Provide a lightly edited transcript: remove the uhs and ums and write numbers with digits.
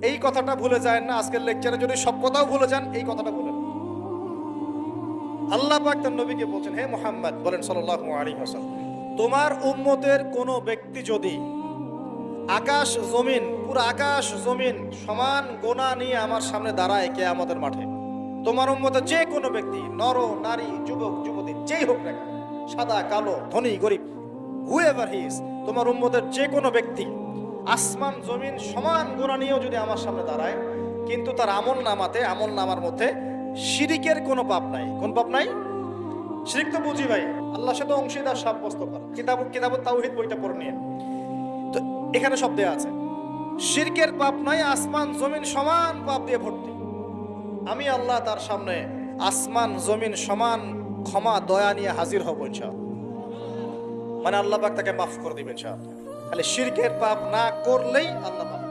এই কথাটা ভুলে যায় না। আজকের লেকচারে যদি সব কথাও ভুলে যান, এই কথাটা ভুলে না। আল্লাহ পাক তার নবীকে বলছেন, হে মুহাম্মদ বলেন সাল্লাল্লাহু আলাইহি ওয়াসাল্লাম, তোমার উম্মতের কোন ব্যক্তি যদি আকাশ জমিন, পুরো আকাশ জমিন সমান গোনা নিয়ে আমার সামনে দাঁড়ায় কিয়ামতের মাঠে, তোমার উম্মতের যে কোনো ব্যক্তি, নর নারী, যুবক যুবতী, যেই হোক না কেন, সাদা কালো, ধনী গরিব, হুএভার হি ইজ, তোমার উম্মতের যে কোনো ব্যক্তি আসমান জমিন সমান গোনা নিয়েও যদি আমার সামনে দাঁড়ায়, কিন্তু তার আমল নামার মধ্যে শিরিকের কোনো পাপ নাই। কোন পাপ নাই? শিরিক তো বুঝি ভাই, আল্লাহর সাথে অংশীদার সাব্যস্ত করা। কিতাব তাওহীদ বইটা পড়ে নিয়ে, তো এখানে সব দেয়া আছে। শিরকের পাপ নাই, আসমান জমিন সমান পাপ দিয়ে ভর্তি। আমি আল্লাহ তার সামনে আসমান জমিন সমান ক্ষমা দয়া নিয়ে হাজির হব ইনশাআল্লাহ। মানে আল্লাহ পাক তাকে মাফ করে দিবেন ইনশাআল্লাহ। খালি শিরকের পাপ না করলেই আল্লাহ মাফ